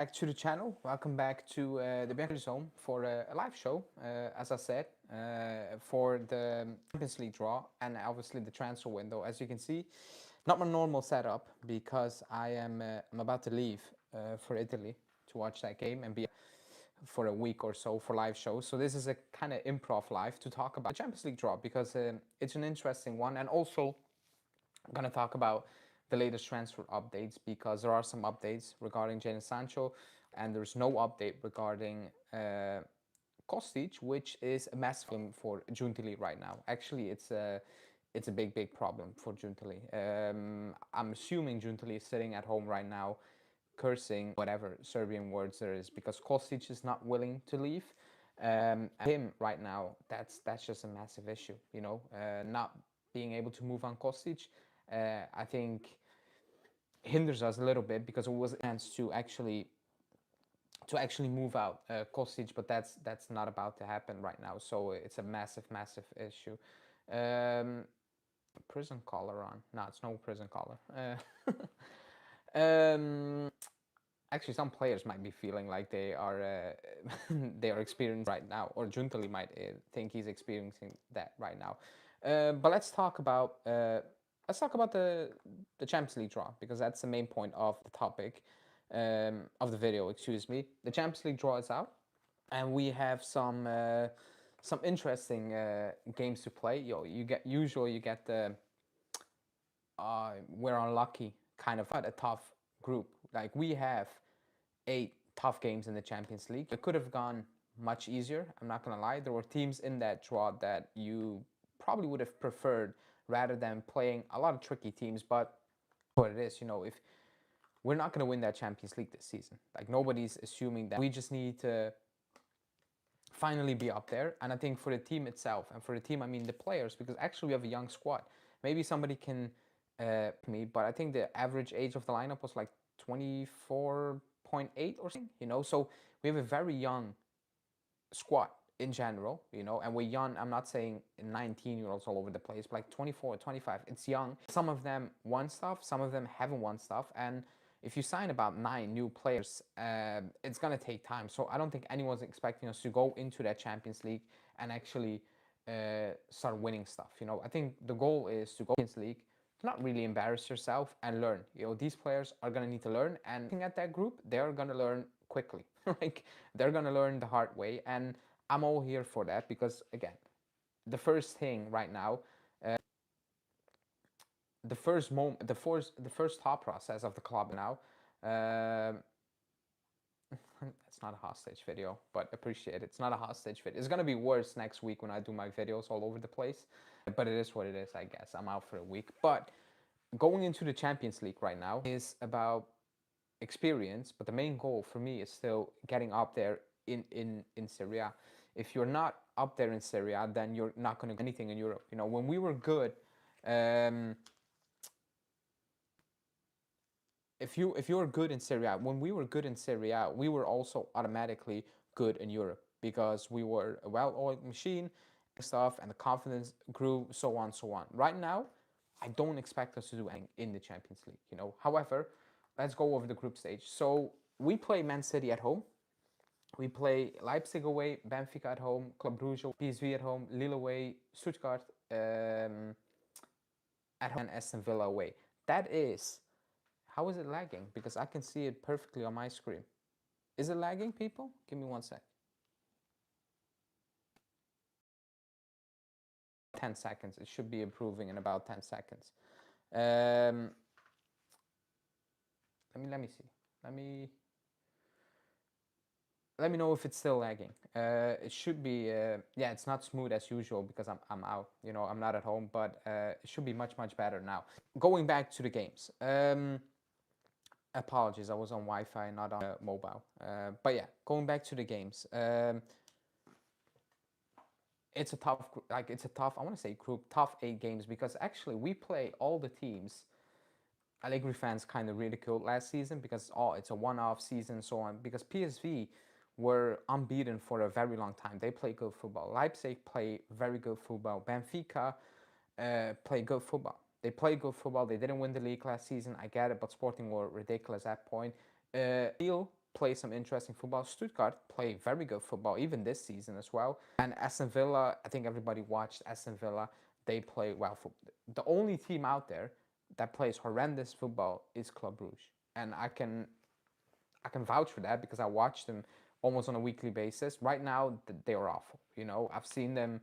Back to the channel. Welcome back to the Bianconeri home for a live show, as I said, for the Champions League draw and obviously the transfer window. As you can see, not my normal setup because I'm about to leave for Italy to watch that game and be for a week or so for live shows. So this is a kind of improv live to talk about the Champions League draw because it's an interesting one, and also I'm going to talk about the latest transfer updates because there are some updates regarding Jadon Sancho and there's no update regarding Kostic, which is a massive problem for Giuntoli right now. Actually, it's a big problem for Giuntoli. I'm assuming Giuntoli is sitting at home right now cursing whatever Serbian words there is because Kostic is not willing to leave. And him right now, that's just a massive issue, you know, not being able to move on Kostic. I think hinders us a little bit because it was a chance to actually move out Kostic, but that's not about to happen right now. So it's a massive issue. Prison collar on? No, it's no prison collar. Actually, some players might be feeling like they are they are experiencing right now, or Giuntoli might think he's experiencing that right now. But let's talk about the Champions League draw because that's the main point of the topic of the video. Excuse me. The Champions League draw is out, and we have some interesting games to play. You get the we're unlucky kind of a tough group. Like we have 8 tough games in the Champions League. It could have gone much easier. I'm not gonna lie. There were teams in that draw that you probably would have preferred rather than playing a lot of tricky teams. But what it is, you know, if we're not gonna win that Champions League this season, like nobody's assuming that. We just need to finally be up there. And I think for the team itself, and for the team I mean the players, because actually we have a young squad. Maybe somebody can me, but I think the average age of the lineup was like 24.8 or something, you know. So we have a very young squad in general, you know, and we're young. I'm not saying 19-year-olds all over the place, but like 24, 25. It's young. Some of them won stuff, some of them haven't won stuff, and if you sign about 9 new players, it's gonna take time. So I don't think anyone's expecting us to go into that Champions League and actually start winning stuff. You know, I think the goal is to go Champions League, to not really embarrass yourself and learn. You know, these players are gonna need to learn, and looking at that group, they're gonna learn quickly. Like they're gonna learn the hard way, and I'm all here for that because again, the first thing right now, the first thought process of the club now. It's not a hostage video, but appreciate it. It's not a hostage video. It's gonna be worse next week when I do my videos all over the place, but it is what it is, I guess. I'm out for a week, but going into the Champions League right now is about experience, but the main goal for me is still getting up there in Serie A. If you're not up there in Serie A, then you're not going to do anything in Europe. You know, when we were good, if you were good in Serie A, when we were good in Serie A, we were also automatically good in Europe because we were a well-oiled machine and stuff, and the confidence grew, so on, so on. Right now, I don't expect us to do anything in the Champions League, you know. However, let's go over the group stage. So we play Man City at home. We play Leipzig away, Benfica at home, Club Brugge, PSV at home, Lille away, Stuttgart at home, and Aston Villa away. That is, how is it lagging? Because I can see it perfectly on my screen. Is it lagging, people? Give me 1 sec. 10 seconds. It should be improving in about 10 seconds. Let me see. Let me know if it's still lagging. It should be, yeah, it's not smooth as usual because I'm out, you know, I'm not at home, but it should be much better now. Going back to the games. Apologies, I was on Wi-Fi, not on mobile. But yeah, going back to the games. It's a tough, I want to say group, tough 8 games because actually we play all the teams Allegri fans kind of ridiculed last season because, oh, it's a one-off season and so on. Because PSV were unbeaten for a very long time. They play good football. Leipzig play very good football. Benfica play good football. They play good football. They didn't win the league last season. I get it, but Sporting were ridiculous at that point. Lille play some interesting football. Stuttgart play very good football, even this season as well. And Aston Villa, I think everybody watched Aston Villa. They play well. The only team out there that plays horrendous football is Club Brugge, and I can vouch for that because I watch them almost on a weekly basis. Right now, they are awful. You know, I've seen them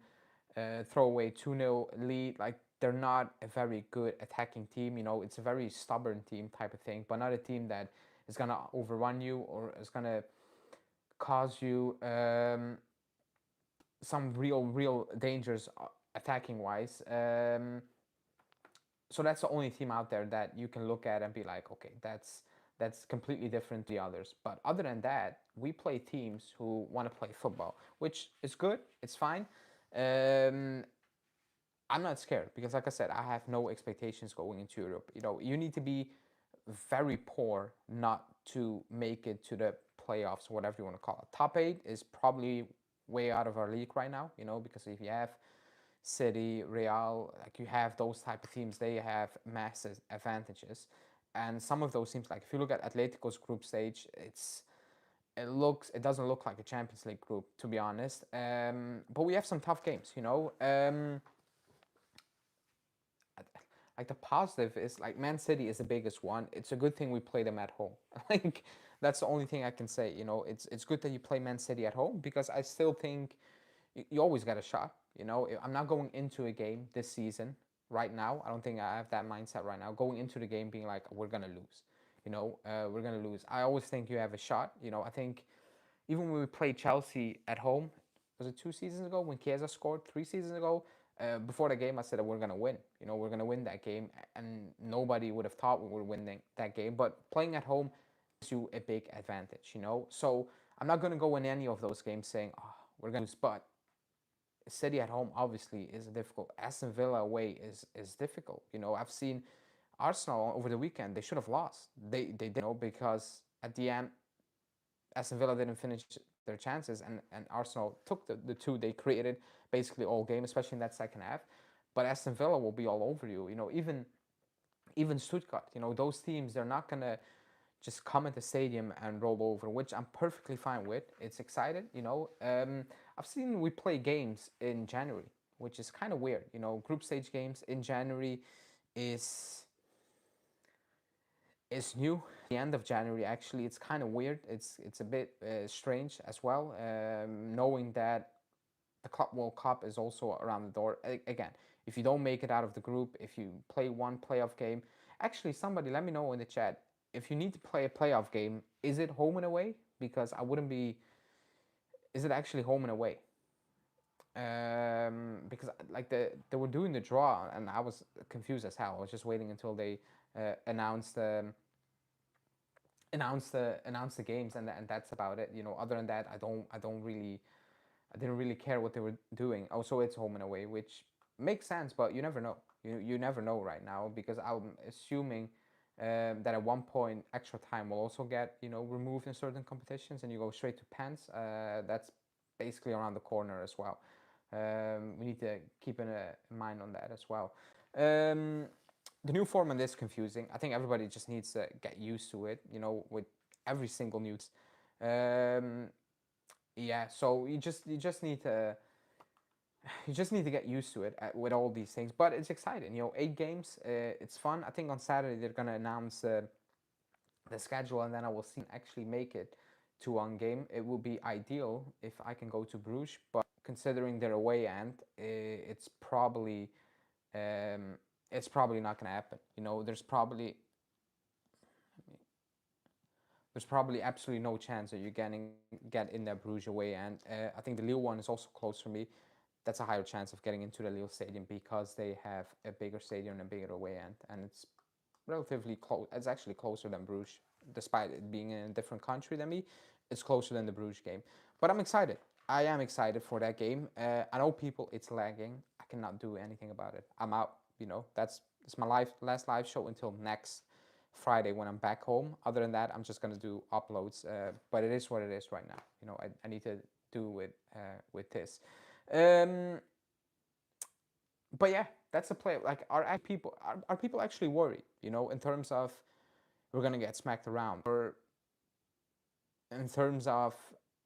throw away 2-0 lead. Like, they're not a very good attacking team. You know, it's a very stubborn team type of thing, but not a team that is going to overrun you or is going to cause you some real dangers attacking wise. So that's the only team out there that you can look at and be like, okay, that's completely different to the others. But other than that, we play teams who want to play football, which is good. It's fine. I'm not scared because, like I said, I have no expectations going into Europe. You know, you need to be very poor not to make it to the playoffs, whatever you want to call it. Top 8 is probably way out of our league right now, you know, because if you have City, Real, like you have those type of teams, they have massive advantages. And some of those teams, like if you look at Atletico's group stage, it doesn't look like a Champions League group, to be honest. But we have some tough games, you know. Like the positive is like Man City is the biggest one. It's a good thing we play them at home. Like that's the only thing I can say. You know, it's good that you play Man City at home because I still think you always got a shot. You know, I'm not going into a game this season right now. I don't think I have that mindset right now. Going into the game being like we're gonna lose. You know, we're gonna lose. I always think you have a shot. You know, I think even when we played Chelsea at home, was it 2 seasons ago when Chiesa scored? 3 seasons ago, before the game, I said that we're gonna win. You know, we're gonna win that game, and nobody would have thought we were winning that game. But playing at home gives you a big advantage. You know, so I'm not gonna go in any of those games saying, "Oh, we're gonna lose," but City at home obviously is difficult. Aston Villa away is difficult. You know, I've seen Arsenal over the weekend. They should have lost. They didn't know because at the end Aston Villa didn't finish their chances, and Arsenal took the two they created basically all game, especially in that second half. But Aston Villa will be all over you. You know, even Stuttgart. You know, those teams they're not gonna just come at the stadium and roll over, which I'm perfectly fine with. It's excited. You know, I've seen we play games in January, which is kind of weird. You know, group stage games in January is is new. The end of January, actually, it's kind of weird. It's a bit strange as well, knowing that the Club World Cup is also around the door. Again, if you don't make it out of the group, if you play one playoff game, actually, somebody let me know in the chat if you need to play a playoff game. Is it home and away? Because I wouldn't be. Is it actually home and away? Because like they were doing the draw and I was confused as hell. I was just waiting until they announced announce the games and that's about it. You know, other than that, I didn't really care what they were doing. Also, it's home and away, which makes sense, but you never know. You never know right now because I'm assuming that at one point extra time will also get removed in certain competitions and you go straight to pens. That's basically around the corner as well. We need to keep in mind on that as well. The new format is confusing. I think everybody just needs to get used to it. You know, with every single news. Yeah, so you just need to get used to it with all these things. But it's exciting. You know, 8 games. It's fun. I think on Saturday they're gonna announce the schedule, and then I will see actually make it to one game. It will be ideal if I can go to Bruges, but considering their away end, it's probably not going to happen. You know, there's probably absolutely no chance that you get in that Bruges away end. I think the Lille one is also close for me. That's a higher chance of getting into the Lille stadium because they have a bigger stadium and a bigger away end, and it's relatively close. It's actually closer than Bruges, despite it being in a different country than me. It's closer than the Bruges game, but I'm excited. I am excited for that game. I know people, it's lagging. I cannot do anything about it. I'm out. You know, it's my last live show until next Friday when I'm back home. Other than that, I'm just gonna do uploads. But it is what it is right now. You know, I need to do with this. But yeah, that's a play. Like, are people actually worried? You know, in terms of we're gonna get smacked around, or in terms of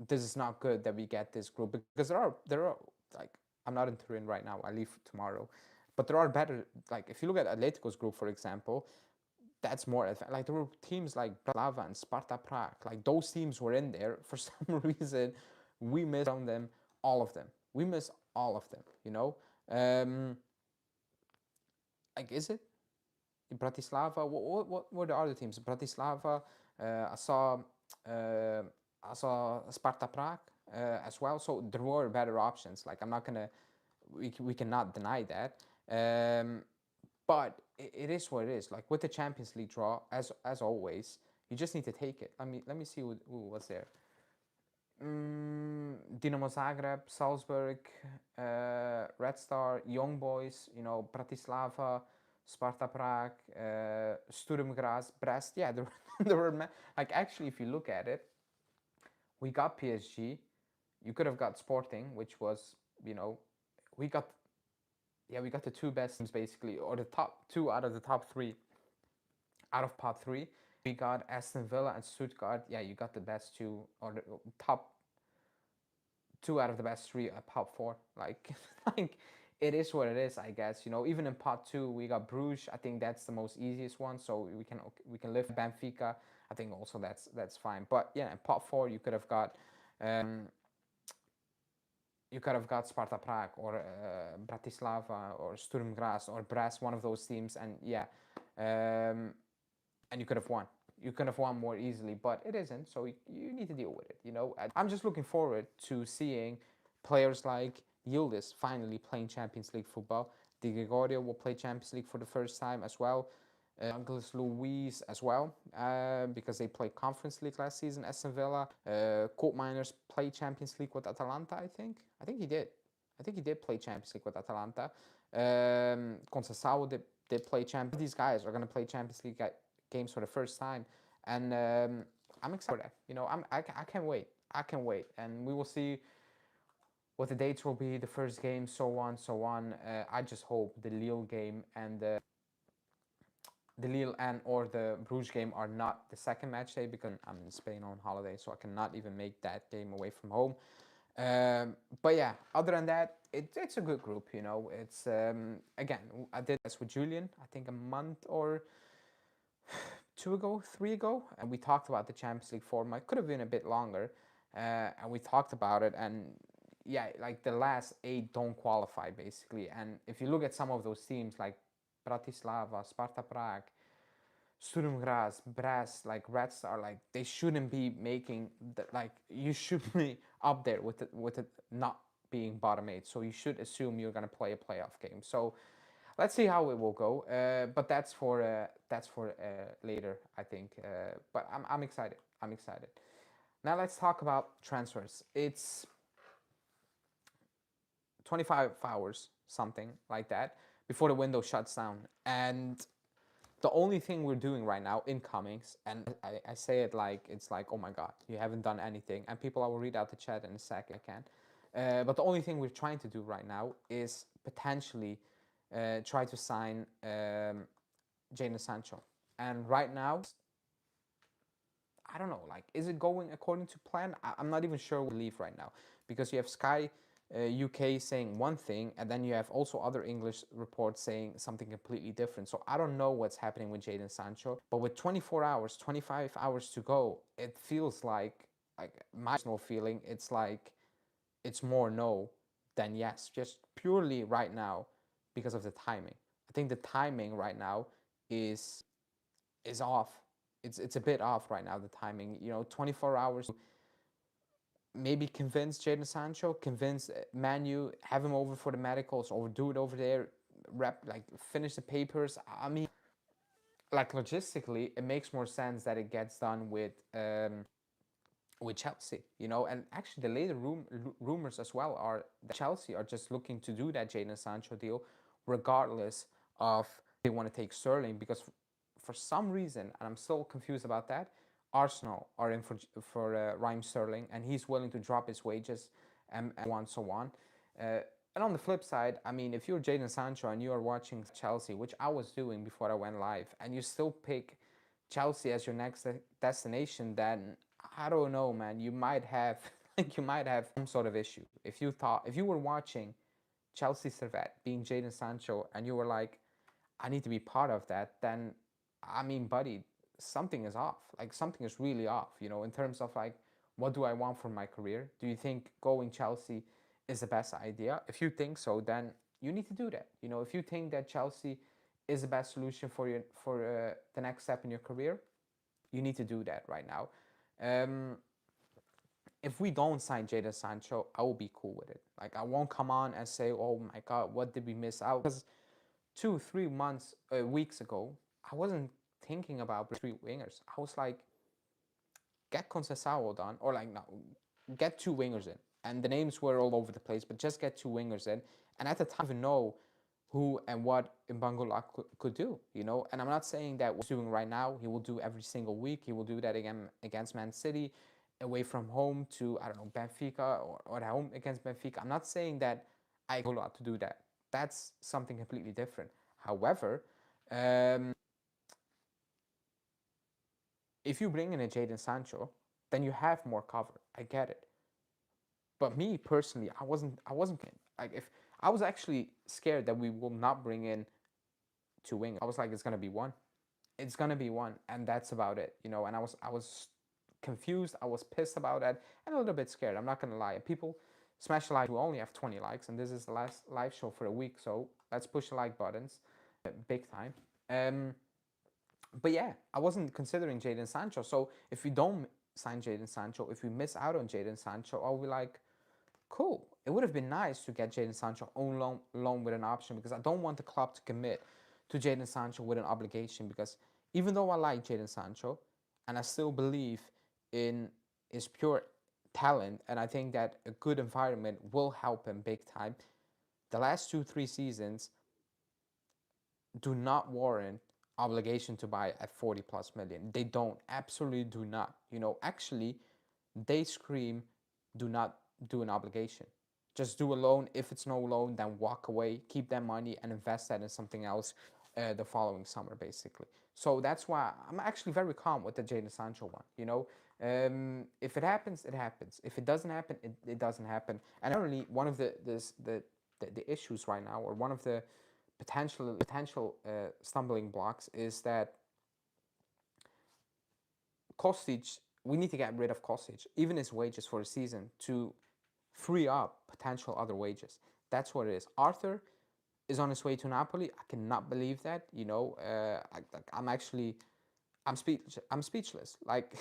this is not good that we get this group, because there are like, I'm not in Turin right now. I leave tomorrow, but there are better. Like if you look at Atletico's group, for example, that's more advanced. Like there were teams like Bratislava and Sparta Prague. Like those teams were in there for some reason. We missed on them, all of them. We miss all of them. Um, like is it Bratislava? What were the other teams? Bratislava. I saw. Uh, I saw Sparta Prague as well. So there were better options. Like I'm not gonna. We cannot deny that. But it is what it is. Like with the Champions League draw, as always, you just need to take it. Let me see who was there. Dinamo Zagreb, Salzburg, Red Star, Young Boys, Bratislava, Sparta Prague, Sturm Graz, Brest. Yeah, there were like actually, if you look at it, we got PSG. You could have got Sporting, which was we got we got the two best teams basically, or the top two out of the top three out of pot three. We got Aston Villa and Stuttgart. Yeah, you got the best two, or the top two out of the best three at pot four. Like, like it is what it is, I guess. Even in pot two, we got Bruges. I think that's the most easiest one, so we can lift Benfica. I think also that's fine. But yeah, in pot four, you could have got. Sparta Prague or Bratislava or Sturm Graz or Brest, one of those teams, and and you could have won. You could have won more easily, but it isn't. So you need to deal with it. I'm just looking forward to seeing players like Yildiz finally playing Champions League football. Di Gregorio will play Champions League for the first time as well. Luiz as well, because they played Conference League last season. Aston Villa, Colt Miners played Champions League with Atalanta. I think he did. I think he did play Champions League with Atalanta. Conceição did play Champions. These guys are going to play Champions League games for the first time, and I'm excited for that. I can't wait. I can't wait, and we will see what the dates will be, the first game, so on, so on. I just hope the Lille game and the Lille and or the Bruges game are not the second match day, because I'm in Spain on holiday, so I cannot even make that game away from home. But yeah, other than that, it's a good group. It's again, I did this with Julian, I think a month or 3 ago, and we talked about the Champions League format. It could have been a bit longer, and we talked about it, and yeah, like the last 8 don't qualify basically. And if you look at some of those teams like Bratislava, Sparta Prague, Sturm Graz, Brest, like Red Star, like they shouldn't be making like you should be up there with it not being bottom 8. So you should assume you're gonna play a playoff game. So let's see how it will go. But that's for later, I think. But I'm excited. I'm excited. Now let's talk about transfers. It's 25 hours, something like that, before the window shuts down. And the only thing we're doing right now, incomings, and I say it like it's like, oh my God, you haven't done anything. And people, I will read out the chat in a second, I can. But the only thing we're trying to do right now is potentially try to sign Jadon Sancho. And right now, I don't know, like, is it going according to plan? I'm not even sure we leave right now, because you have Sky UK saying one thing, and then you have also other English reports saying something completely different. So I don't know what's happening with Jadon Sancho, but with 24 hours, 25 hours to go, it feels like my personal feeling, it's like it's more no than yes, just purely right now because of the timing. I think the timing right now is off. It's a bit off right now, the timing. 24 hours maybe convince Jadon Sancho, convince Manu, have him over for the medicals, or do it over there, finish the papers. I mean, like logistically, it makes more sense that it gets done with Chelsea, and actually the later rumors as well are that Chelsea are just looking to do that Jadon Sancho deal, regardless of they want to take Sterling, because for some reason, and I'm still confused about that, Arsenal are in for Raheem Sterling, and he's willing to drop his wages and so on. And on the flip side, I mean, if you're Jadon Sancho and you are watching Chelsea, which I was doing before I went live, and you still pick Chelsea as your next destination, then I don't know, man. You might have you might have some sort of issue. If you were watching Chelsea Servette being Jadon Sancho and you were like, I need to be part of that, then I mean, buddy, something is off. Like something is really off, you know, in terms of like what do I want for my career? Do you think going Chelsea is the best idea? If you think so, then you need to do that. You know, if you think that Chelsea is the best solution for you for the next step in your career, you need to do that right now. Um, if we don't sign Jadon Sancho, I will be cool with it. Like I won't come on and say, "Oh my God, what did we miss out?" Because 2 3 months weeks ago, I wasn't thinking about three wingers. I was like, get Conceição done, or like no, get two wingers in. And the names were all over the place, but just get two wingers in. And at the time, I didn't even know who and what Mbangula could do, you know. And I'm not saying that what he's doing right now, he will do every single week. He will do that again against Man City, away from home to, I don't know, Benfica, or at home against Benfica. I'm not saying that I expect Mbangula to do that. That's something completely different. However, if you bring in a Jadon Sancho, then you have more cover. I get it. But me personally, I wasn't like, if I was actually scared that we will not bring in two wingers. I was like, it's gonna be one. It's gonna be one, and that's about it, you know. And I was confused. I was pissed about that, and a little bit scared. I'm not gonna lie. People smash the like. We only have 20 likes, and this is the last live show for a week, so let's push the like buttons, big time. But yeah, I wasn't considering Jadon Sancho. So if we don't sign Jadon Sancho, if we miss out on Jadon Sancho, I'll be like, cool. It would have been nice to get Jadon Sancho on loan with an option, because I don't want the club to commit to Jadon Sancho with an obligation, because even though I like Jadon Sancho and I still believe in his pure talent, and I think that a good environment will help him big time, the last 2 3 seasons do not warrant obligation to buy at 40 plus million. They don't, absolutely do not. You know, actually, they scream, do not do an obligation. Just do a loan. If it's no loan, then walk away, keep that money and invest that in something else the following summer, basically. So that's why I'm actually very calm with the Jadon Sancho one. You know, if it happens, it happens. If it doesn't happen, it doesn't happen. And apparently, one of the issues right now, or one of the potential stumbling blocks, is that Kostic, we need to get rid of Kostic, even his wages for a season, to free up potential other wages. That's what it is. Arthur is on his way to Napoli. I cannot believe that. You know, I'm speechless. Like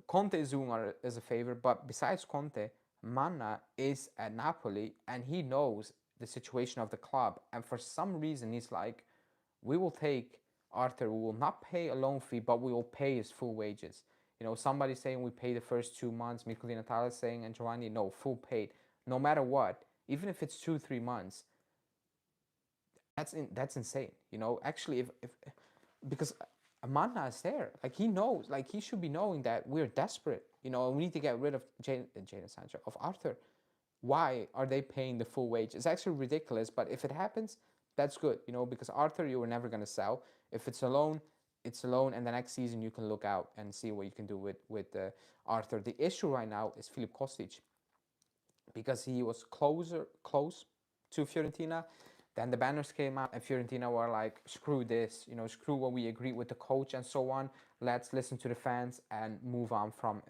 Conte is doing us a favor, but besides Conte, Manna is at Napoli and he knows the situation of the club. And for some reason, he's like, we will take Arthur, we will not pay a loan fee, but we will pay his full wages. You know, somebody saying we pay the first 2 months, Mikoli Natale saying, and Giovanni, no, full paid. No matter what, even if it's 2 3 months, that's insane. You know, actually, if because Amanda is there, like he knows, like he should be knowing that we're desperate. You know, and we need to get rid of Jadon Sancho, of Arthur. Why are they paying the full wage? It's actually ridiculous, but if it happens, that's good, you know, because Arthur, you were never going to sell. If it's a loan, it's a loan, and the next season you can look out and see what you can do with Arthur. The issue right now is Filip Kostic, because he was close to Fiorentina. Then the banners came out, and Fiorentina were like, screw this, you know, screw what we agreed with the coach and so on. Let's listen to the fans and move on from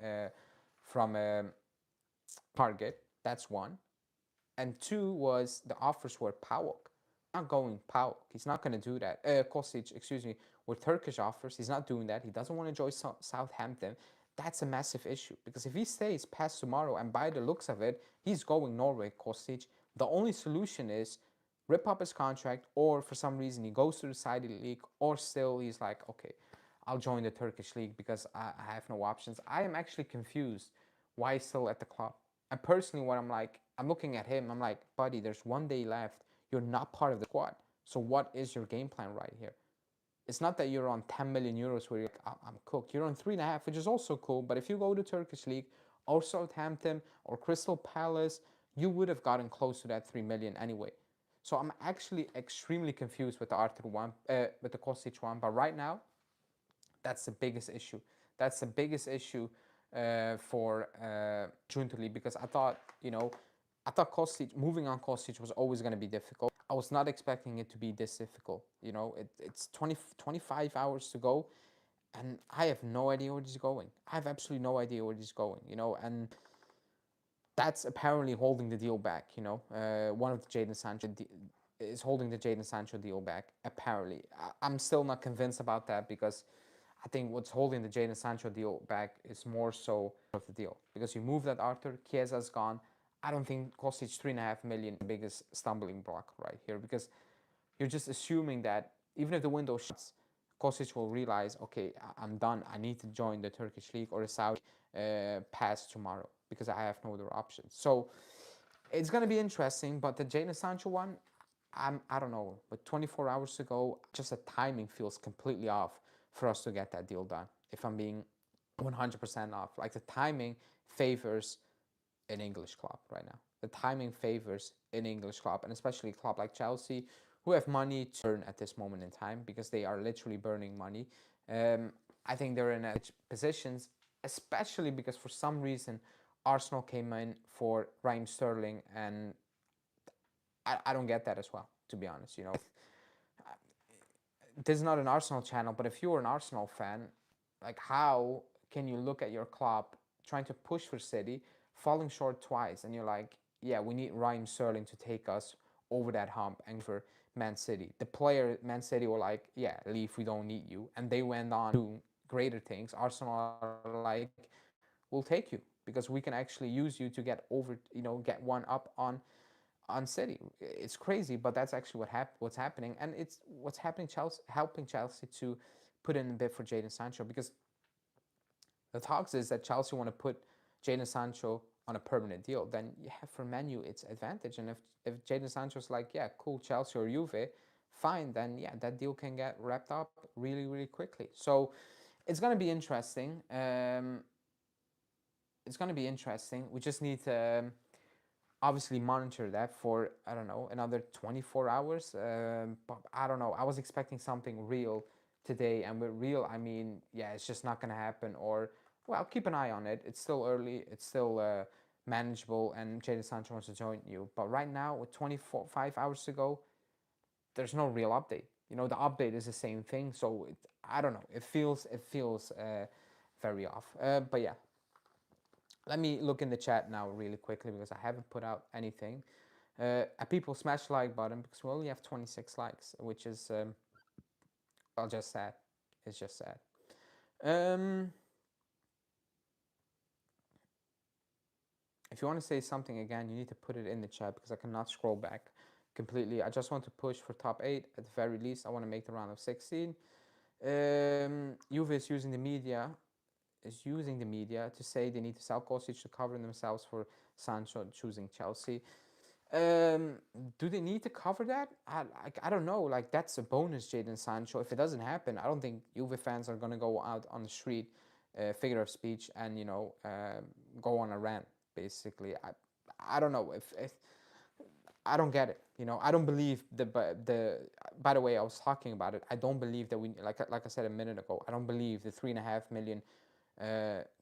target. That's one. And two was the offers were PAOK. Not going PAOK. He's not going to do that. Kostic, excuse me, with Turkish offers. He's not doing that. He doesn't want to join Southampton. That's a massive issue, because if he stays past tomorrow, and by the looks of it, he's going Norway, Kostic, the only solution is rip up his contract, or for some reason he goes to the Saudi league, or still he's like, okay, I'll join the Turkish league because I have no options. I am actually confused why he's still at the club. And personally, what I'm like, I'm looking at him, I'm like, buddy, there's 1 day left. You're not part of the squad. So what is your game plan right here? It's not that you're on 10 million euros where you're like, I'm cooked. You're on 3.5, which is also cool. But if you go to Turkish league or Southampton or Crystal Palace, you would have gotten close to that 3 million anyway. So I'm actually extremely confused with the Arthur one, with the Kostic one. But right now, that's the biggest issue. That's the biggest issue for Giuntoli, because I thought, I thought Kostic, moving on Kostic was always going to be difficult. I was not expecting it to be this difficult. It's 25 hours to go, and I have no idea where he's going. I have absolutely no idea where he's going, and that's apparently holding the deal back, one of the Jadon Sancho is holding the Jadon Sancho deal back, apparently. I'm still not convinced about that, because I think what's holding the Jadon Sancho deal back is more so of the deal. Because you move that Arthur, Chiesa's gone. I don't think Kostic 3.5 million the biggest stumbling block right here, because you're just assuming that even if the window shuts, Kostic will realize, okay, I'm done. I need to join the Turkish league or the Saudi pass tomorrow, because I have no other options. So it's going to be interesting, but the Jadon Sancho one, I don't know. But 24 hours to go, just the timing feels completely off for us to get that deal done. If I'm being 100% off, like the timing favors an English club right now. The timing favors an English club, and especially a club like Chelsea, who have money to burn at this moment in time, because they are literally burning money. I think they're in positions, especially because for some reason Arsenal came in for Raheem Sterling, and I don't get that as well, to be honest. This is not an Arsenal channel, but if you're an Arsenal fan, like, how can you look at your club trying to push for City, falling short twice, and you're like, yeah, we need Raheem Sterling to take us over that hump and for Man City. The player, Man City, were like, yeah, leave, we don't need you. And they went on to greater things. Arsenal are like, we'll take you, because we can actually use you to get over, get one up on City. It's crazy, but that's actually what's happening, and it's what's happening. Helping Chelsea to put in a bid for Jadon Sancho, because the talks is that Chelsea want to put Jadon Sancho on a permanent deal. Then you have for Manu its advantage, and if Jadon Sancho's like, yeah, cool, Chelsea or Juve, fine, then yeah, that deal can get wrapped up really, really quickly. So it's gonna be interesting. It's gonna be interesting. We just need to obviously monitor that for, I don't know, another 24 hours. But I don't know. I was expecting something real today, and with real, I mean, yeah, it's just not going to happen. Or, well, keep an eye on it. It's still early. It's still manageable, and Jadon Sancho wants to join you. But right now, with 5 hours to go, there's no real update. The update is the same thing. So I don't know. It feels very off. But yeah, let me look in the chat now really quickly, because I haven't put out anything. People smash the like button, because we only have 26 likes, which is, well, just sad. It's just sad. If you want to say something again, you need to put it in the chat, because I cannot scroll back completely. I just want to push for top 8 at the very least. I want to make the round of 16. Juve is using the media to say they need to sell Kostic to cover themselves for Sancho choosing Chelsea. Do they need to cover that? I don't know. Like, that's a bonus, Jadon Sancho. If it doesn't happen, I don't think Juve fans are going to go out on the street, figure of speech, and go on a rant. Basically, I don't know if I don't get it. I don't believe the. By the way, I was talking about it. I don't believe that we, like I said a minute ago, I don't believe the 3.5 million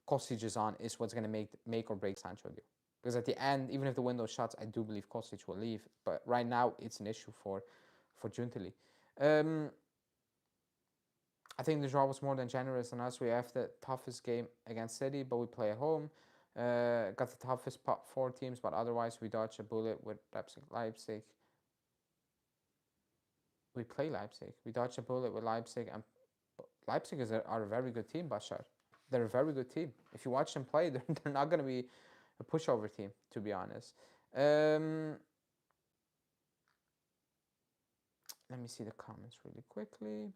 Kostic is on is what's going to make or break Sancho deal. Because at the end, even if the window shuts, I do believe Kostic will leave. But right now, it's an issue for Giuntoli. I think the draw was more than generous on us. We have the toughest game against City, but we play at home. Got the toughest 4 teams, but otherwise we dodge a bullet with Leipzig. We play Leipzig. We dodge a bullet with Leipzig, and Leipzig are a very good team, Bashar. They're a very good team. If you watch them play, they're not going to be a pushover team, to be honest. Let me see the comments really quickly.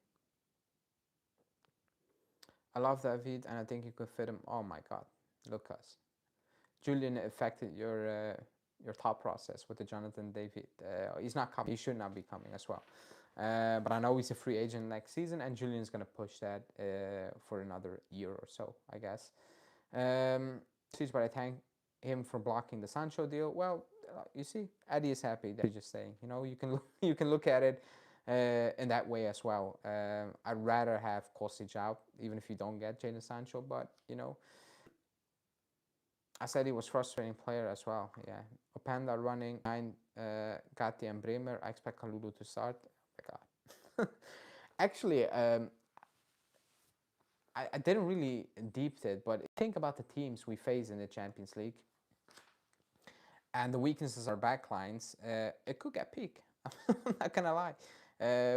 I love David, and I think you could fit him. Oh my God, Lucas. Julian affected your thought process with the Jonathan David. He's not coming. He should not be coming as well. But I know he's a free agent next season, and Julian's going to push that for another year or so, I guess. But I thank him for blocking the Sancho deal. Well, you see, Eddie is happy that he's just saying. You can look at it. in that way as well. I'd rather have Kostic out, even if you don't get Jadon Sancho. But you know, I said he was frustrating player as well. Yeah, Openda running 9, Gatti and Bremer. I expect Kalulu to start. Oh my god. Actually, I didn't really deep it, but think about the teams we face in the Champions League and the weaknesses of our backlines. It could get peak. I'm not gonna lie.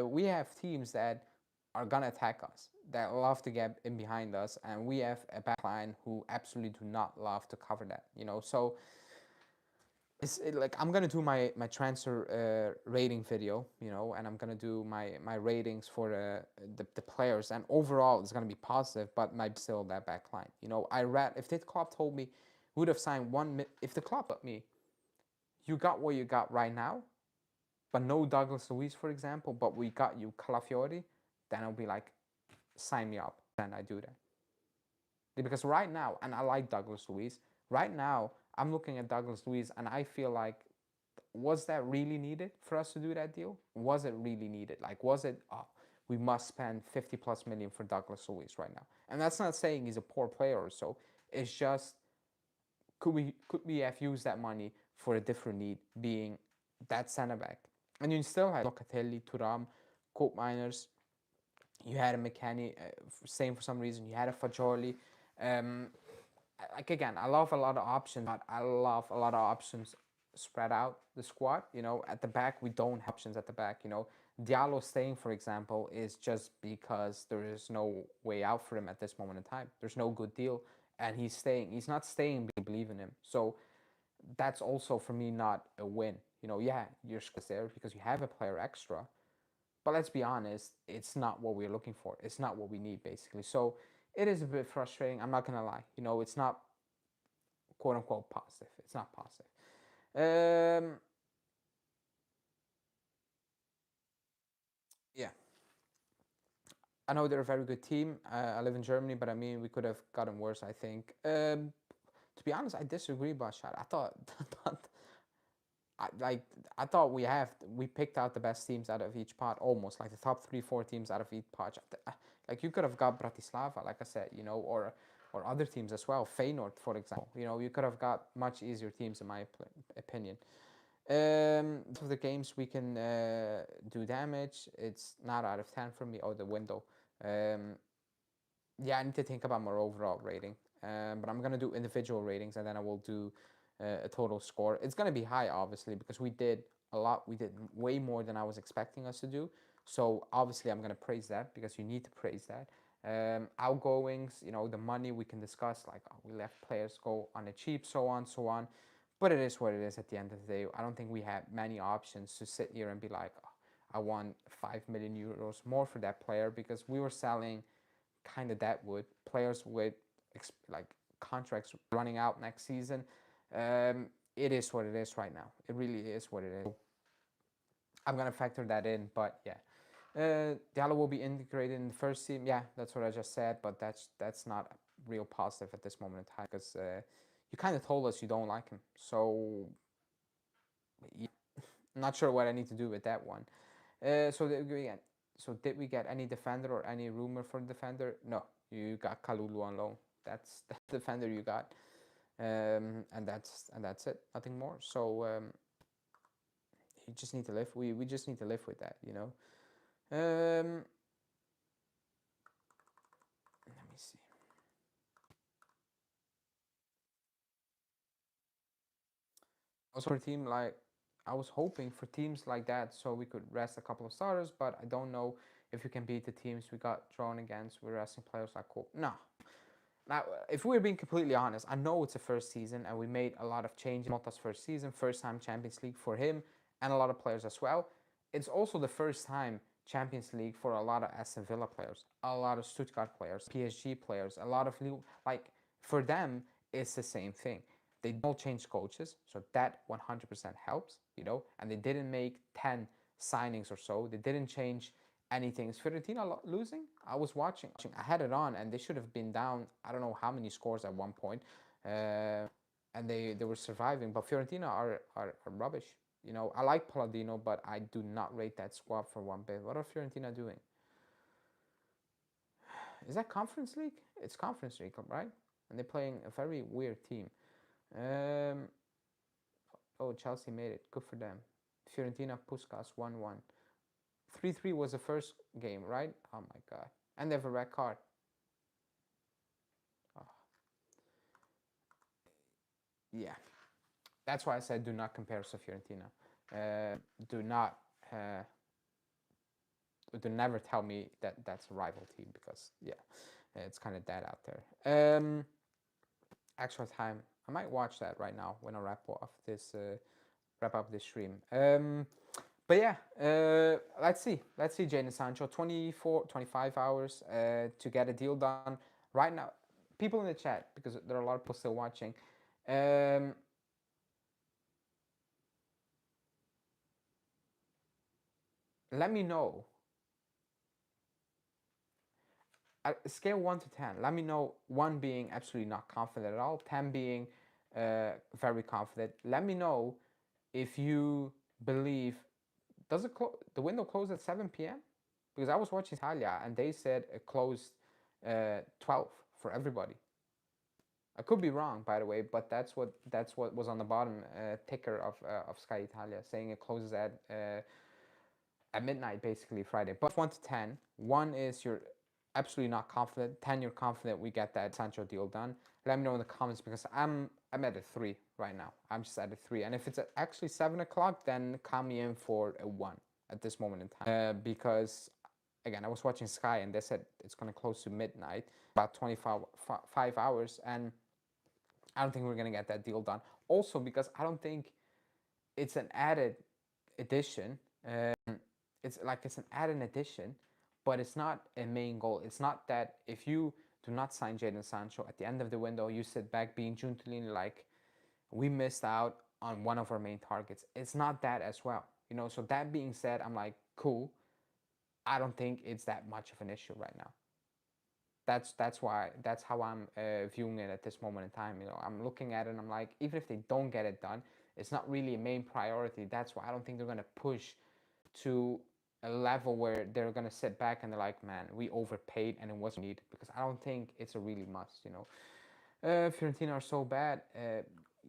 We have teams that are gonna attack us, that love to get in behind us, and we have a backline who absolutely do not love to cover that. You know, so like I'm gonna do my transfer rating video, you know, and I'm gonna do my ratings for the players, and overall it's gonna be positive, but might still that back line. You know, I read if the club told me would have signed if the club told me you got what you got right now, but no Douglas Luiz, for example, but we got you Calafiori, then I'll be like, sign me up. Then I do that. Because right now, and I like Douglas Luiz, right now I'm looking at Douglas Luiz and I feel like, was that really needed for us to do that deal? Was it really needed? Like, was it, oh, we must spend 50 plus million for Douglas Luiz right now? And that's not saying he's a poor player or so. It's just, could we have used that money for a different need, being that centre back? And you still had Locatelli, Thuram, Cope Miners. You had a McKennie, same for some reason. You had a Fagioli. Like again, I love a lot of options, but I love a lot of options spread out the squad. You know, at the back we don't have options at the back. You know, Diallo staying, for example, is just because there is no way out for him at this moment in time. There's no good deal, and he's staying. He's not staying because we believe in him. So that's also for me not a win. You know, yeah, you're there because you have a player extra, but let's be honest, it's not what we're looking for. It's not what we need, basically. So it is a bit frustrating. I'm not gonna lie. You know, it's not quote unquote positive. It's not positive. Yeah, I know they're a very good team. I live in Germany, but I mean, we could have gotten worse, I think. To be honest, I disagree, Bashar. I thought, I thought we picked out the best teams out of each pot, almost like the top 3, 4 teams out of each pot. Like you could have got Bratislava, like I said, you know, or other teams as well. Feyenoord, for example. You know, you could have got much easier teams, in my opinion. For the games we can do damage, it's not out of 10 for me. Oh, the window. Yeah, I need to think about my overall rating. But I'm gonna do individual ratings, and then I will do a total score. It's gonna be high, obviously, because we did a lot. We did way more than I was expecting us to do. So obviously, I'm gonna praise that, because you need to praise that. Outgoings, you know, the money we can discuss, like, oh, we let players go on a cheap, so on, so on. But it is what it is at the end of the day. I don't think we have many options to sit here and be like, oh, I want 5 million euros more for that player, because we were selling kind of that would players with like contracts running out next season. It is what it is right now. It really is what it is. I'm gonna factor that in, but yeah. Diallo will be integrated in the first team. Yeah, that's what I just said, but that's not real positive at this moment in time, because you kind of told us you don't like him. So yeah, I'm not sure what I need to do with that one. So did we get any defender or any rumor for defender? No, you got Kalulu on loan. That's the defender you got, and that's it. Nothing more. So you just need to live. We just need to live with that, you know. Let me see. Also, for a team like, I was hoping for teams like that so we could rest a couple of starters, but I don't know if you can beat the teams we got drawn against. We're resting players like cool. No. Now, if we're being completely honest, I know it's a first season and we made a lot of changes. Motta's first season, first time Champions League for him and a lot of players as well. It's also the first time Champions League for a lot of Aston Villa players, a lot of Stuttgart players, PSG players, a lot of like for them, it's the same thing. They don't change coaches, so that 100% helps, you know. And they didn't make 10 signings or so. They didn't change anything. Is Fiorentina losing? I was watching. I had it on, and they should have been down. I don't know how many scores at one point, and they were surviving. But Fiorentina are rubbish. You know, I like Palladino, but I do not rate that squad for one bit. What are Fiorentina doing? Is that Conference League? It's Conference League, right? And they're playing a very weird team. Um, oh, Chelsea made it. Good for them. Fiorentina, Puskas, 1-1. 3-3 was the first game, right? Oh my god. And they have a red card. Oh. Yeah. That's why I said do not compare to Fiorentina. Do not... do never tell me that that's a rival team, because, yeah, it's kind of dead out there. Extra time. I might watch that right now when I wrap up this stream. But yeah, let's see. Let's see, Jadon Sancho, 24, 25 hours to get a deal done. Right now, people in the chat, because there are a lot of people still watching. Let me know. Scale 1 to 10. Let me know, 1 being absolutely not confident at all, 10 being very confident. Let me know if you believe, does the window close at 7 p.m.? Because I was watching Italia and they said it closed 12 for everybody. I could be wrong, by the way, but that's what was on the bottom ticker of Sky Italia, saying it closes at midnight, basically Friday. But 1 to 10, 1 is you're absolutely not confident, 10 you're confident we get that Sancho deal done. Let me know in the comments, because I'm at a 3 right now. I'm just at a 3, and if it's actually 7 o'clock, then count me in for a 1 at this moment in time, because again, I was watching Sky and they said it's going to close to midnight, about 25 hours, and I don't think we're going to get that deal done. Also, because I don't think it's an added edition. It's an added addition, but it's not a main goal. It's not that if you do not sign Jadon Sancho at the end of the window, you sit back being Giuntoli, like, we missed out on one of our main targets. It's not that as well. You know, so that being said, I'm like, cool. I don't think it's that much of an issue right now. That's how I'm viewing it at this moment in time. You know, I'm looking at it and I'm like, even if they don't get it done, it's not really a main priority. That's why I don't think they're gonna push to a level where they're gonna sit back and they're like, man, we overpaid and it wasn't needed, because I don't think it's a really must. You know, Fiorentina are so bad.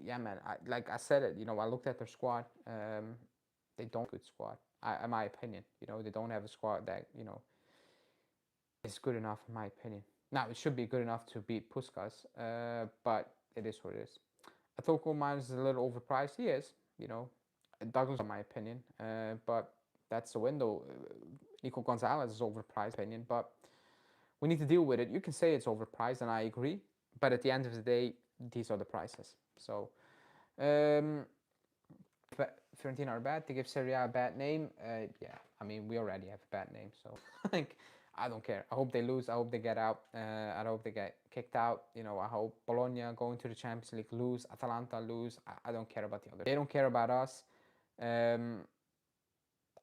Yeah, man. Like I said it. You know, I looked at their squad. They don't have a good squad. In my opinion, you know, they don't have a squad that, you know, is good enough, in my opinion. Now, it should be good enough to beat Puskas, but it is what it is. Atoko Mines is a little overpriced. He is, you know, Douglas, in my opinion, but that's the window. Nico Gonzalez is overpriced, opinion, but we need to deal with it. You can say it's overpriced, and I agree, but at the end of the day, these are the prices. So, Fiorentina are bad. They give Serie A bad name. Yeah, I mean, we already have a bad name, so like, I don't care. I hope they lose. I hope they get out. I hope they get kicked out. You know, I hope Bologna going to the Champions League lose. Atalanta lose. I don't care about the others. They don't care about us.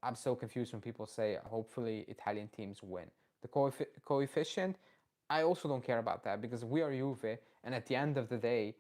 I'm so confused when people say hopefully Italian teams win. The coefficient, I also don't care about that, because we are Juve, and at the end of the day,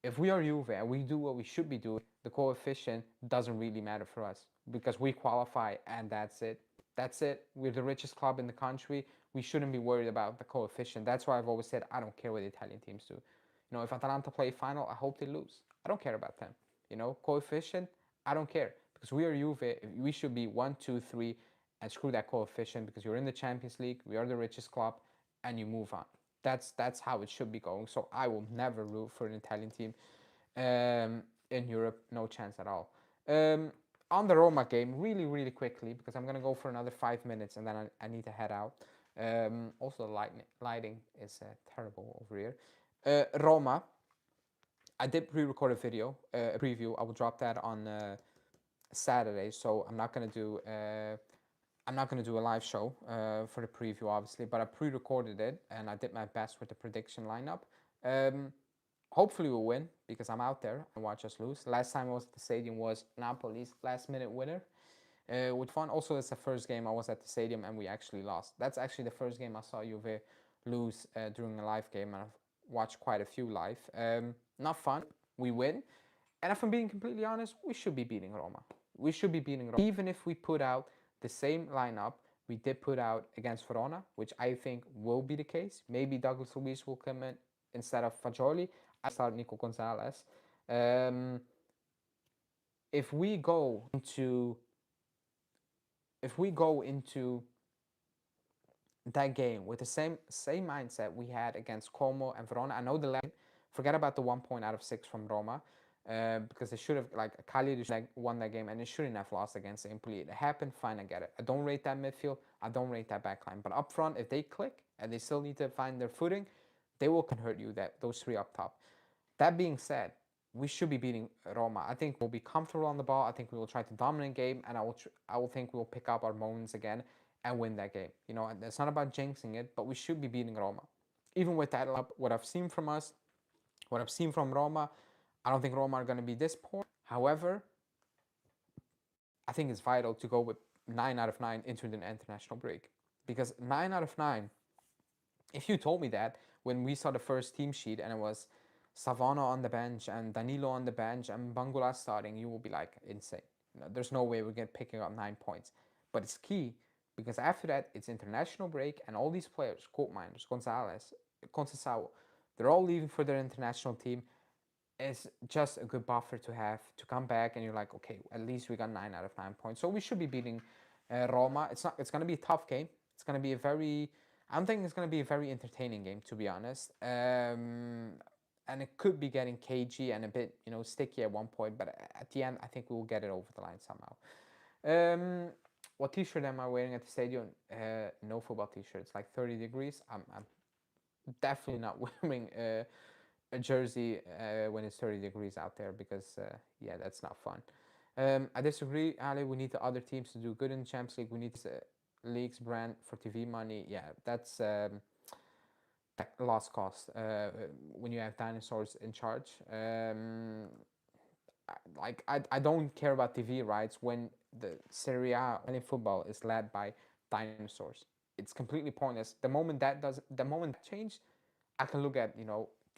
if we are Juve and we do what we should be doing, the coefficient doesn't really matter for us, because we qualify and that's it. That's it. We're the richest club in the country. We shouldn't be worried about the coefficient. That's why I've always said I don't care what the Italian teams do. You know, if Atalanta play final, I hope they lose. I don't care about them. You know, coefficient, I don't care, because we are Juve. We should be 1, 2, 3, and screw that coefficient, because you're in the Champions League. We are the richest club, and you move on. That's how it should be going. So I will never root for an Italian team in Europe. No chance at all. On the Roma game, really quickly, because I'm gonna go for another 5 minutes and then I need to head out. Also, the lighting is terrible over here. Roma, I did pre-record a video, a preview. I will drop that on Saturday, so I'm not gonna do a live show for the preview, obviously, but I pre-recorded it and I did my best with the prediction lineup. Hopefully we'll win, because I'm out there and watch us lose. Last time I was at the stadium was Napoli's last-minute winner, with fun. Also, it's the first game I was at the stadium and we actually lost. That's actually the first game I saw Juve lose during a live game, and I've watched quite a few live. Not fun. We win. And if I'm being completely honest, we should be beating Roma. We should be beating Roma. Even if we put out the same lineup we did put out against Verona, which I think will be the case. Maybe Douglas Luiz will come in instead of Fagioli. I start Nico Gonzalez. If we go into that game with the same mindset we had against Como and Verona, I know the line. Forget about the 1 point out of 6 from Roma, because they should have, like, Cagliari should have won that game and they shouldn't have lost against Empoli. It happened, fine, I get it. I don't rate that midfield, I don't rate that backline. But up front, if they click and they still need to find their footing, they will hurt you. Those 3 up top. That being said, we should be beating Roma. I think we'll be comfortable on the ball. I think we will try to dominate game, and I will think we'll pick up our moments again and win that game. You know, it's not about jinxing it, but we should be beating Roma. Even with that, what I've seen from us, what I've seen from Roma, I don't think Roma are going to be this poor. However, I think it's vital to go with 9 out of 9 into the international break. Because 9 out of 9, if you told me that when we saw the first team sheet and it was Savano on the bench and Danilo on the bench and Bangula starting, you will be like, insane. You know, there's no way we're picking up 9 points. But it's key because after that, it's international break and all these players, Koopmeiners, Gonzalez, Conceição, they're all leaving for their international team. It's just a good buffer to have to come back and you're like, okay, at least we got 9 out of 9 points. So we should be beating Roma. It's going to be a tough game. It's going to be I'm thinking it's going to be a very entertaining game, to be honest. And it could be getting cagey and a bit, sticky at one point. But at the end, I think we will get it over the line somehow. What t-shirt am I wearing at the stadium? No football t-shirt. It's like 30 degrees. I'm definitely not wearing a jersey when it's 30 degrees out there because, yeah, that's not fun. I disagree, Ali. We need the other teams to do good in the Champions League. We need league's brand for TV money. Yeah, that's lost cost when you have dinosaurs in charge. I don't care about TV rights when the Serie A in football is led by dinosaurs. It's completely pointless. The moment that change, I can look at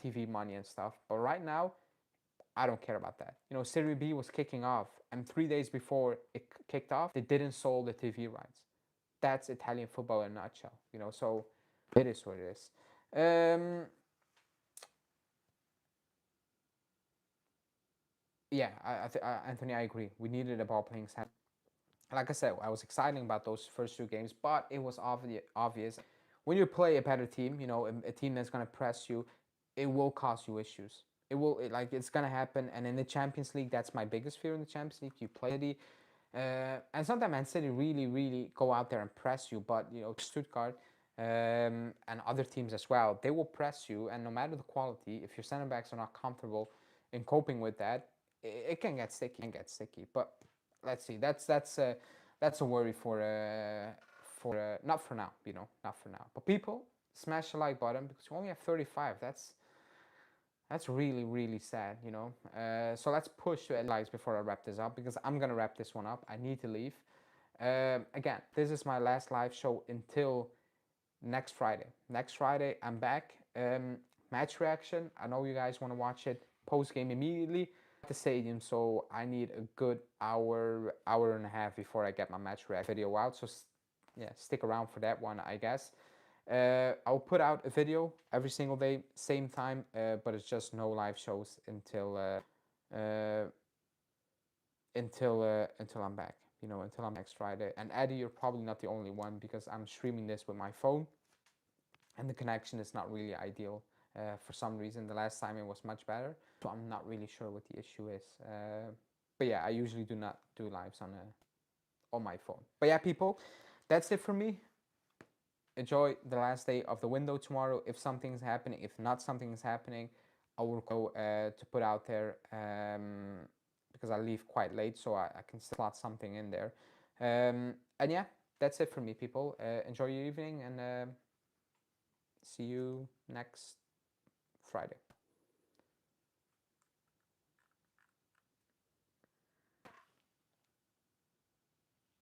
TV money and stuff. But right now, I don't care about that. Serie B was kicking off, and 3 days before it kicked off, they didn't sold the TV rights. That's Italian football in a nutshell. So it is what it is. Yeah, Anthony, I agree. We needed a ball playing center. Like I said, I was excited about those first 2 games, but it was obvious when you play a better team, a team that's going to press you, it will cause you issues. It's going to happen. And in the Champions League, that's my biggest fear in the Champions League. You play City, and sometimes Man City really, really go out there and press you. But, Stuttgart and other teams as well, they will press you. And no matter the quality, if your center backs are not comfortable in coping with that, it can get sticky. But let's see. That's a worry for not for now, not for now. But people, smash the like button because we only have 35. That's really, really sad, So let's push to likes before I wrap this up because I'm gonna wrap this one up. I need to leave. Again, this is my last live show until next Friday. Next Friday, I'm back. Match reaction. I know you guys want to watch it post game immediately at the stadium, so I need a good hour and a half before I get my match react video out. So yeah, stick around for that one, I guess. I'll put out a video every single day, same time, but it's just no live shows until I'm back. Until I'm next Friday. And Eddie, you're probably not the only one because I'm streaming this with my phone, and the connection is not really ideal. For some reason, the last time it was much better, so I'm not really sure what the issue is. But yeah, I usually do not do lives on my phone. But yeah, people, that's it for me. Enjoy the last day of the window tomorrow. If something is happening, if not something is happening, I will go to put out there because I leave quite late, so I can slot something in there. And yeah, that's it for me, people. Enjoy your evening and see you next Friday.